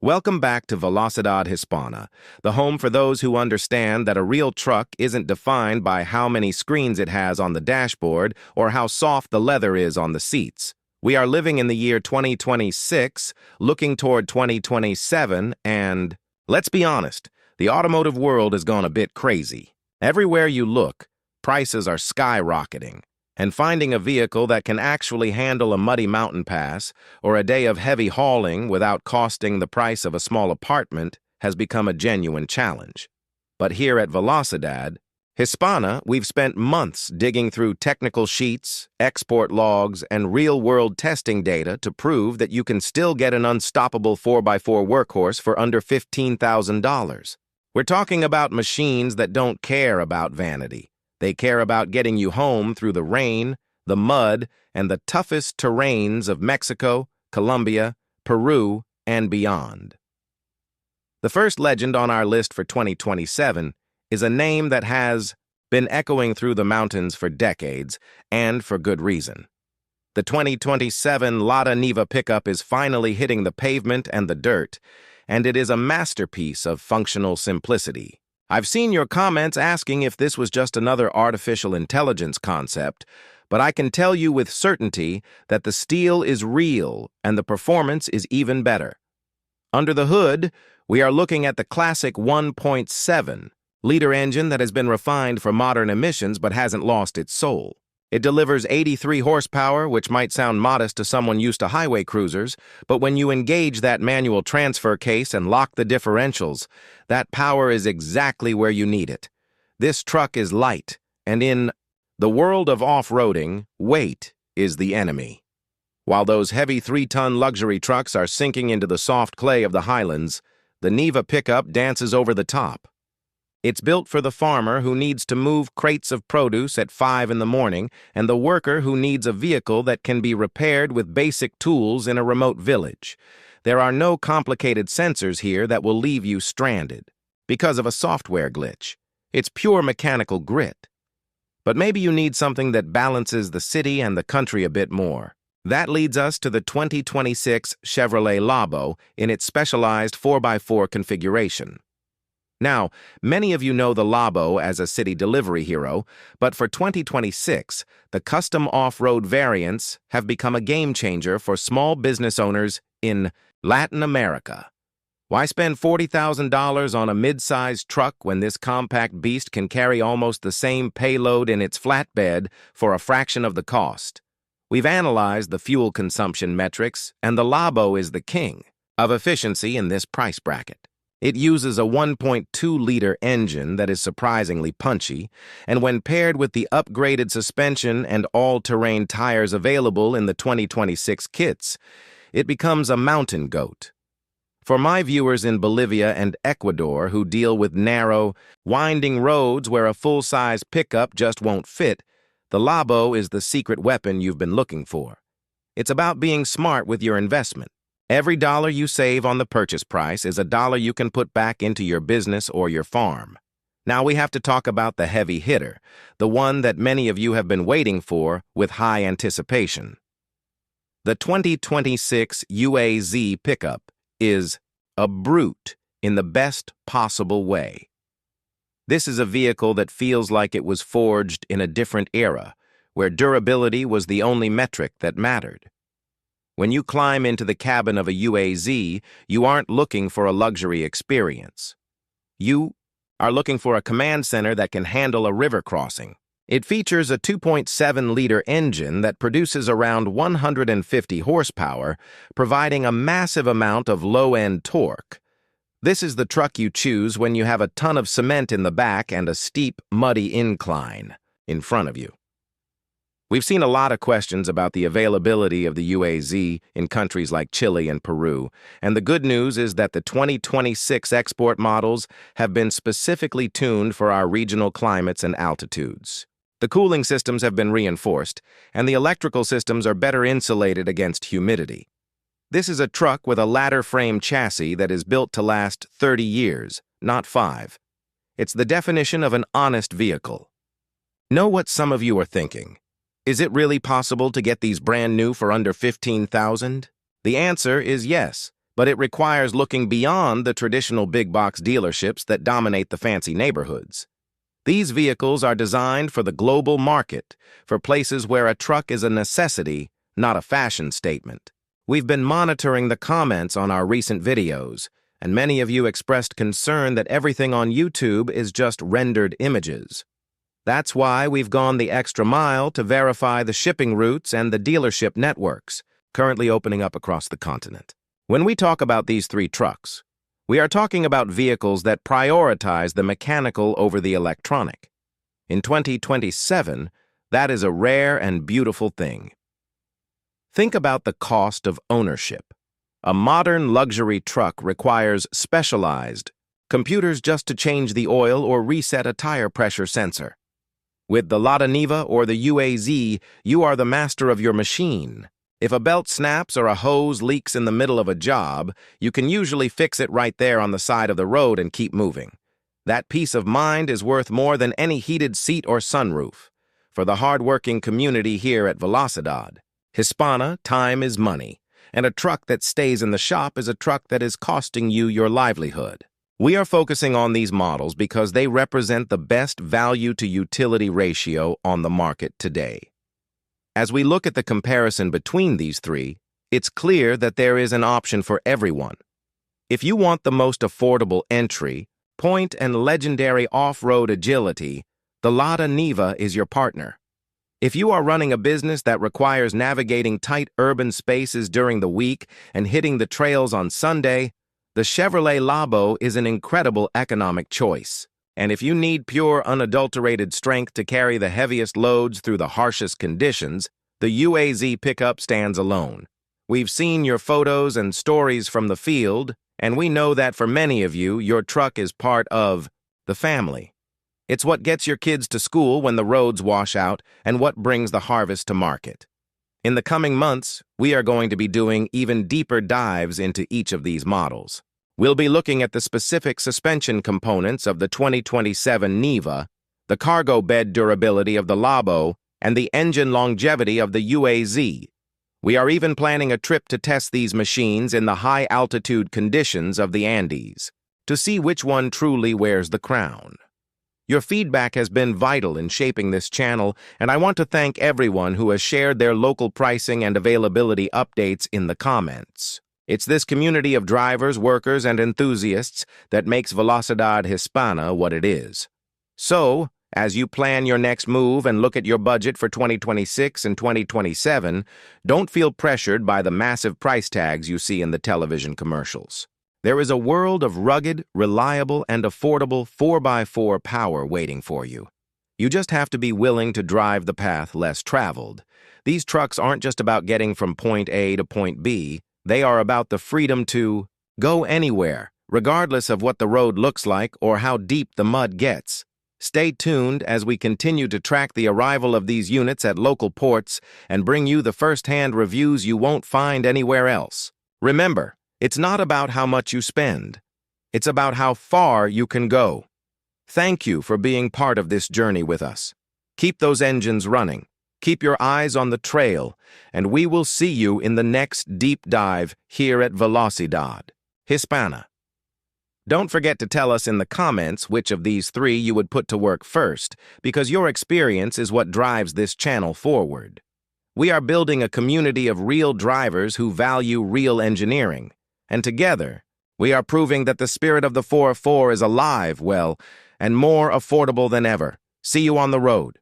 Welcome back to Velocidad Hispana, the home for those who understand that a real truck isn't defined by how many screens it has on the dashboard or how soft the leather is on the seats. We are living in the year 2026, looking toward 2027, and let's be honest, the automotive world has gone a bit crazy. Everywhere you look, prices are skyrocketing. And finding a vehicle that can actually handle a muddy mountain pass or a day of heavy hauling without costing the price of a small apartment has become a genuine challenge. But here at Velocidad, Hispana, we've spent months digging through technical sheets, export logs, and real-world testing data to prove that you can still get an unstoppable 4x4 workhorse for under $15,000. We're talking about machines that don't care about vanity. They care about getting you home through the rain, the mud, and the toughest terrains of Mexico, Colombia, Peru, and beyond. The first legend on our list for 2027 is a name that has been echoing through the mountains for decades, and for good reason. The 2027 Lada Niva Pickup is finally hitting the pavement and the dirt, and it is a masterpiece of functional simplicity. I've seen your comments asking if this was just another artificial intelligence concept, but I can tell you with certainty that the steel is real and the performance is even better. Under the hood, we are looking at the classic 1.7-liter engine that has been refined for modern emissions but hasn't lost its soul. It delivers 83 horsepower, which might sound modest to someone used to highway cruisers, but when you engage that manual transfer case and lock the differentials, that power is exactly where you need it. This truck is light, and in the world of off-roading, weight is the enemy. While those heavy 3-ton luxury trucks are sinking into the soft clay of the highlands, the Niva Pickup dances over the top. It's built for the farmer who needs to move crates of produce at 5 in the morning and the worker who needs a vehicle that can be repaired with basic tools in a remote village. There are no complicated sensors here that will leave you stranded because of a software glitch. It's pure mechanical grit. But maybe you need something that balances the city and the country a bit more. That leads us to the 2026 Chevrolet Labo in its specialized 4x4 configuration. Now, many of you know the Labo as a city delivery hero, but for 2026, the custom off-road variants have become a game-changer for small business owners in Latin America. Why spend $40,000 on a mid-sized truck when this compact beast can carry almost the same payload in its flatbed for a fraction of the cost? We've analyzed the fuel consumption metrics, and the Labo is the king of efficiency in this price bracket. It uses a 1.2-liter engine that is surprisingly punchy, and when paired with the upgraded suspension and all-terrain tires available in the 2026 kits, it becomes a mountain goat. For my viewers in Bolivia and Ecuador who deal with narrow, winding roads where a full-size pickup just won't fit, the Labo is the secret weapon you've been looking for. It's about being smart with your investment. Every dollar you save on the purchase price is a dollar you can put back into your business or your farm. Now we have to talk about the heavy hitter, the one that many of you have been waiting for with high anticipation. The 2026 UAZ Pickup is a brute in the best possible way. This is a vehicle that feels like it was forged in a different era, where durability was the only metric that mattered. When you climb into the cabin of a UAZ, you aren't looking for a luxury experience. You are looking for a command center that can handle a river crossing. It features a 2.7-liter engine that produces around 150 horsepower, providing a massive amount of low-end torque. This is the truck you choose when you have a ton of cement in the back and a steep, muddy incline in front of you. We've seen a lot of questions about the availability of the UAZ in countries like Chile and Peru, and the good news is that the 2026 export models have been specifically tuned for our regional climates and altitudes. The cooling systems have been reinforced, and the electrical systems are better insulated against humidity. This is a truck with a ladder frame chassis that is built to last 30 years, not 5. It's the definition of an honest vehicle. Know what some of you are thinking. Is it really possible to get these brand new for under $15,000? The answer is yes, but it requires looking beyond the traditional big-box dealerships that dominate the fancy neighborhoods. These vehicles are designed for the global market, for places where a truck is a necessity, not a fashion statement. We've been monitoring the comments on our recent videos, and many of you expressed concern that everything on YouTube is just rendered images. That's why we've gone the extra mile to verify the shipping routes and the dealership networks, currently opening up across the continent. When we talk about these three trucks, we are talking about vehicles that prioritize the mechanical over the electronic. In 2027, that is a rare and beautiful thing. Think about the cost of ownership. A modern luxury truck requires specialized computers just to change the oil or reset a tire pressure sensor. With the Lada Niva or the UAZ, you are the master of your machine. If a belt snaps or a hose leaks in the middle of a job, you can usually fix it right there on the side of the road and keep moving. That peace of mind is worth more than any heated seat or sunroof. For the hard-working community here at Velocidad, Hispana, time is money, and a truck that stays in the shop is a truck that is costing you your livelihood. We are focusing on these models because they represent the best value-to-utility ratio on the market today. As we look at the comparison between these three, it's clear that there is an option for everyone. If you want the most affordable entry, point, and legendary off-road agility, the Lada Niva is your partner. If you are running a business that requires navigating tight urban spaces during the week and hitting the trails on Sunday, the Chevrolet Labo is an incredible economic choice. And if you need pure, unadulterated strength to carry the heaviest loads through the harshest conditions, the UAZ Pickup stands alone. We've seen your photos and stories from the field, and we know that for many of you, your truck is part of the family. It's what gets your kids to school when the roads wash out and what brings the harvest to market. In the coming months, we are going to be doing even deeper dives into each of these models. We'll be looking at the specific suspension components of the 2027 Niva, the cargo bed durability of the Labo, and the engine longevity of the UAZ. We are even planning a trip to test these machines in the high-altitude conditions of the Andes, to see which one truly wears the crown. Your feedback has been vital in shaping this channel, and I want to thank everyone who has shared their local pricing and availability updates in the comments. It's this community of drivers, workers, and enthusiasts that makes Velocidad Hispana what it is. So, as you plan your next move and look at your budget for 2026 and 2027, don't feel pressured by the massive price tags you see in the television commercials. There is a world of rugged, reliable, and affordable 4x4 power waiting for you. You just have to be willing to drive the path less traveled. These trucks aren't just about getting from point A to point B. They are about the freedom to go anywhere, regardless of what the road looks like or how deep the mud gets. Stay tuned as we continue to track the arrival of these units at local ports and bring you the first-hand reviews you won't find anywhere else. Remember, it's not about how much you spend. It's about how far you can go. Thank you for being part of this journey with us. Keep those engines running. Keep your eyes on the trail, and we will see you in the next deep dive here at Velocidad Hispana. Don't forget to tell us in the comments which of these three you would put to work first, because your experience is what drives this channel forward. We are building a community of real drivers who value real engineering, and together, we are proving that the spirit of the 4x4 is alive, well, and more affordable than ever. See you on the road.